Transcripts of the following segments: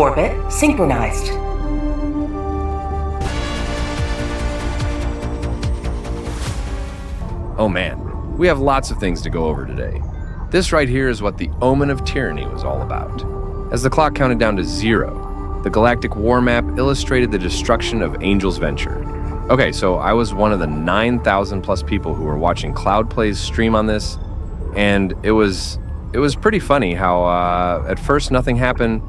orbit synchronized. Oh man, we have lots of things to go over today. This right here is what the Omen of Tyranny was all about. As the clock counted down to 0, the galactic war map illustrated the destruction of Angel's Venture. Okay, so I was one of the 9,000 plus people who were watching Cloudplay's stream on this, and it was pretty funny how at first nothing happened.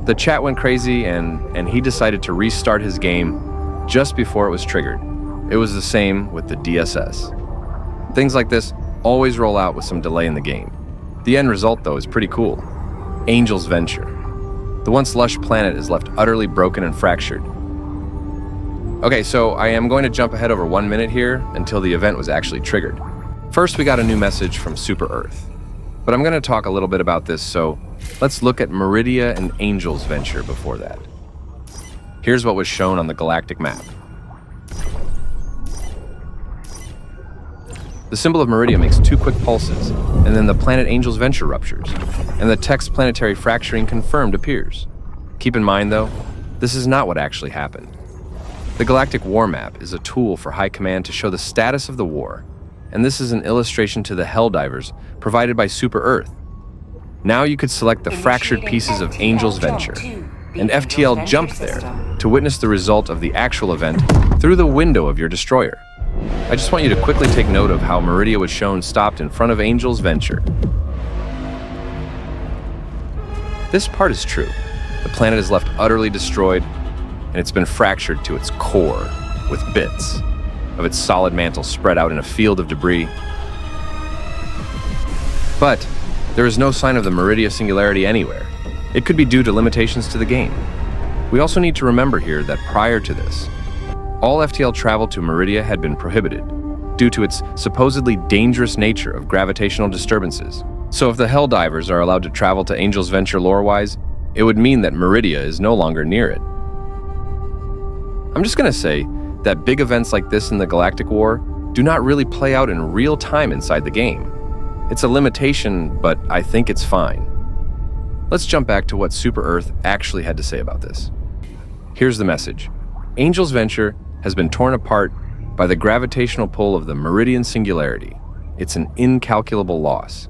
The chat went crazy and he decided to restart his game just before it was triggered. It was the same with the DSS. Things like this always roll out with some delay in the game. The end result, though, is pretty cool. Angel's Venture. The once lush planet is left utterly broken and fractured. Okay, so I am going to jump ahead over 1 minute here until the event was actually triggered. First, we got a new message from Super Earth. But I'm going to talk a little bit about this, so let's look at Meridia and Angel's Venture before that. Here's what was shown on the galactic map. The symbol of Meridia makes 2 quick pulses, and then the planet Angel's Venture ruptures, and the text planetary fracturing confirmed appears. Keep in mind, though, this is not what actually happened. The Galactic War Map is a tool for High Command to show the status of the war, and this is an illustration to the Helldivers provided by Super Earth. Now you could select the fractured pieces of Angel's Venture, and FTL jumped there to witness the result of the actual event through the window of your destroyer. I just want you to quickly take note of how Meridia was shown stopped in front of Angel's Venture. This part is true. The planet is left utterly destroyed, and it's been fractured to its core, with bits of its solid mantle spread out in a field of debris. But there is no sign of the Meridia singularity anywhere. It could be due to limitations to the game. We also need to remember here that prior to this, all FTL travel to Meridia had been prohibited due to its supposedly dangerous nature of gravitational disturbances. So if the Helldivers are allowed to travel to Angel's Venture lore-wise, it would mean that Meridia is no longer near it. I'm just going to say that big events like this in the Galactic War do not really play out in real time inside the game. It's a limitation, but I think it's fine. Let's jump back to what Super Earth actually had to say about this. Here's the message. Angel's Venture has been torn apart by the gravitational pull of the Meridian singularity. It's an incalculable loss.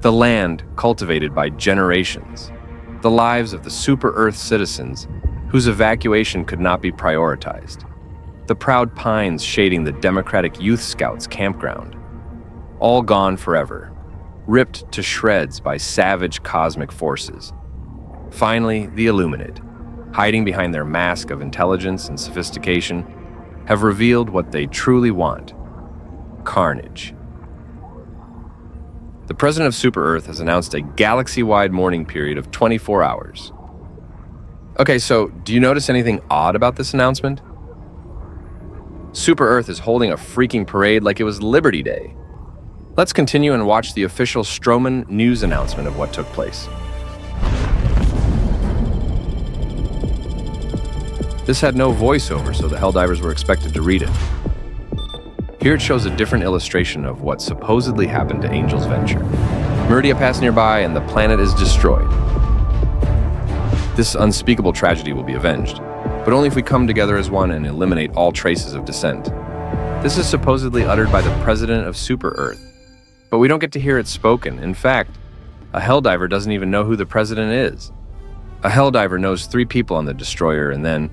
The land cultivated by generations. The lives of the Super Earth citizens whose evacuation could not be prioritized. The proud pines shading the Democratic Youth Scouts campground. All gone forever, ripped to shreds by savage cosmic forces. Finally, the Illuminate, hiding behind their mask of intelligence and sophistication, have revealed what they truly want: carnage. The president of Super Earth has announced a galaxy-wide mourning period of 24 hours. Okay, so do you notice anything odd about this announcement? Super Earth is holding a freaking parade like it was Liberty Day. Let's continue and watch the official Stroman news announcement of what took place. This had no voiceover, so the Helldivers were expected to read it. Here it shows a different illustration of what supposedly happened to Angel's Venture. Meridia passed nearby and the planet is destroyed. This unspeakable tragedy will be avenged, but only if we come together as one and eliminate all traces of dissent. This is supposedly uttered by the president of Super Earth, but we don't get to hear it spoken. In fact, a Helldiver doesn't even know who the president is. A Helldiver knows 3 people on the destroyer, and then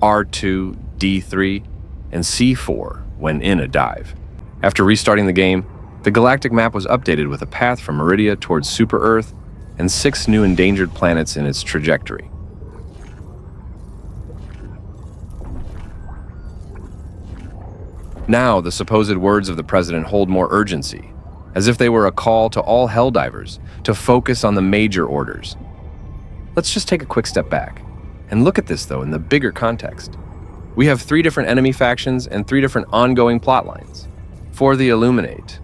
R2, D3, and C4 when in a dive. After restarting the game, the galactic map was updated with a path from Meridia towards Super Earth and 6 new endangered planets in its trajectory. Now, the supposed words of the president hold more urgency, as if they were a call to all Helldivers to focus on the major orders. Let's just take a quick step back and look at this, though, in the bigger context. We have 3 different enemy factions and 3 different ongoing plot lines. For the Illuminate,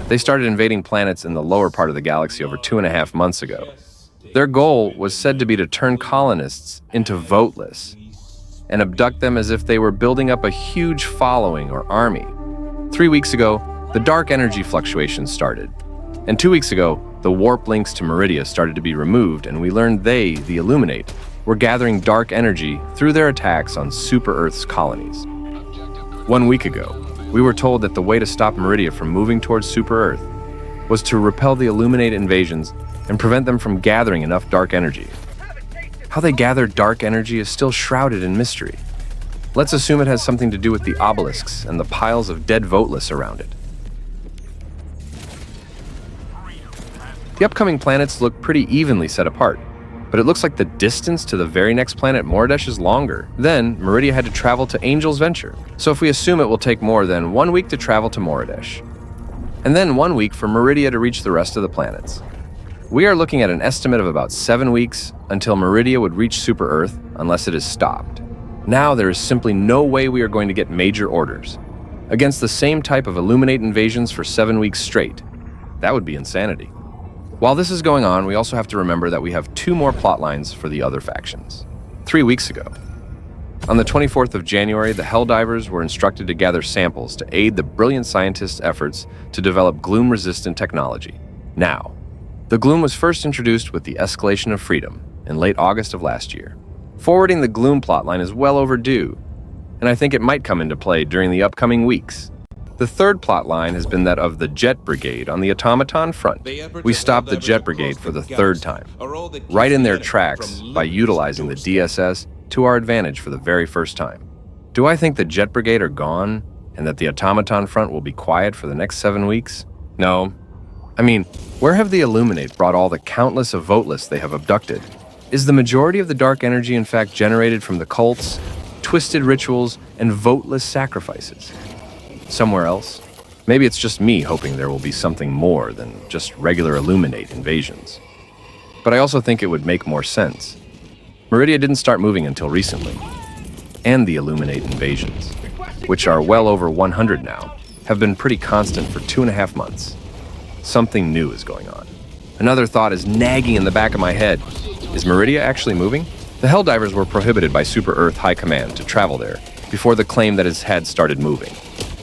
they started invading planets in the lower part of the galaxy over 2.5 months ago. Their goal was said to be to turn colonists into voteless and abduct them as if they were building up a huge following or army. 3 weeks ago, the dark energy fluctuations started. And 2 weeks ago, the warp links to Meridia started to be removed, and we learned they, the Illuminate, were gathering dark energy through their attacks on Super-Earth's colonies. 1 week ago, we were told that the way to stop Meridia from moving towards Super-Earth was to repel the Illuminate invasions and prevent them from gathering enough dark energy. How they gathered dark energy is still shrouded in mystery. Let's assume it has something to do with the obelisks and the piles of dead voteless around it. The upcoming planets look pretty evenly set apart, but it looks like the distance to the very next planet, Meridia, is longer. Then, Meridia had to travel to Angel's Venture, so if we assume it will take more than 1 week to travel to Meridia, and then 1 week for Meridia to reach the rest of the planets. We are looking at an estimate of about 7 weeks until Meridia would reach Super-Earth unless it is stopped. Now there is simply no way we are going to get major orders against the same type of Illuminate invasions for 7 weeks straight. That would be insanity. While this is going on, we also have to remember that we have 2 more plot lines for the other factions. 3 weeks ago, on the 24th of January, the Helldivers were instructed to gather samples to aid the brilliant scientists' efforts to develop gloom-resistant technology. Now, the gloom was first introduced with the escalation of freedom in late August of last year. Forwarding the gloom plotline is well overdue, and I think it might come into play during the upcoming weeks. The third plotline has been that of the Jet Brigade on the automaton front. We stopped the Jet Brigade for the 3rd time, right in their tracks by utilizing the DSS to our advantage for the very first time. Do I think the Jet Brigade are gone and that the automaton front will be quiet for the next 7 weeks? No. I mean, where have the Illuminate brought all the countless of voteless they have abducted? Is the majority of the dark energy in fact generated from the cults, twisted rituals, and voteless sacrifices? Somewhere else? Maybe it's just me hoping there will be something more than just regular Illuminate invasions. But I also think it would make more sense. Meridia didn't start moving until recently, and the Illuminate invasions, which are well over 100 now, have been pretty constant for 2.5 months. Something new is going on. Another thought is nagging in the back of my head. Is Meridia actually moving? The Helldivers were prohibited by Super-Earth High Command to travel there before the claim that it had started moving.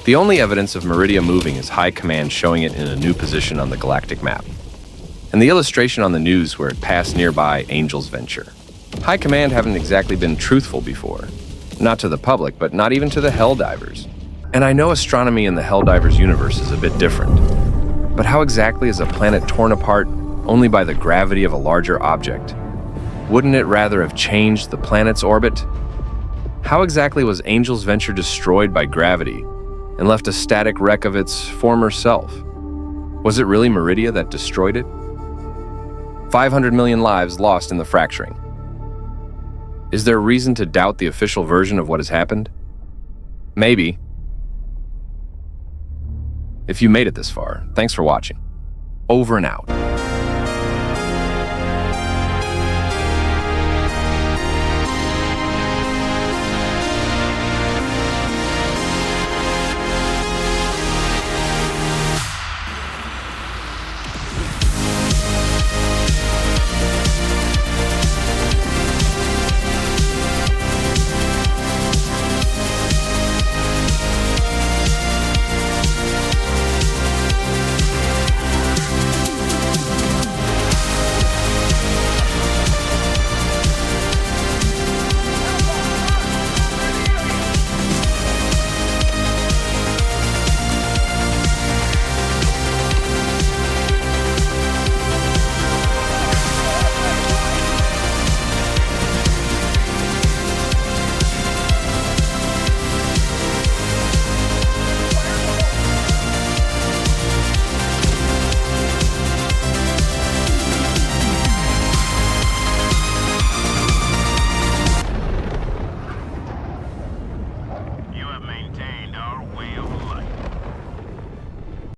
The only evidence of Meridia moving is High Command showing it in a new position on the galactic map, and the illustration on the news where it passed nearby Angel's Venture. High Command haven't exactly been truthful before. Not to the public, but not even to the Helldivers. And I know astronomy in the Helldivers universe is a bit different. But how exactly is a planet torn apart only by the gravity of a larger object? Wouldn't it rather have changed the planet's orbit? How exactly was Angel's Venture destroyed by gravity and left a static wreck of its former self? Was it really Meridia that destroyed it? 500 million lives lost in the fracturing. Is there reason to doubt the official version of what has happened? Maybe. If you made it this far, thanks for watching. Over and out.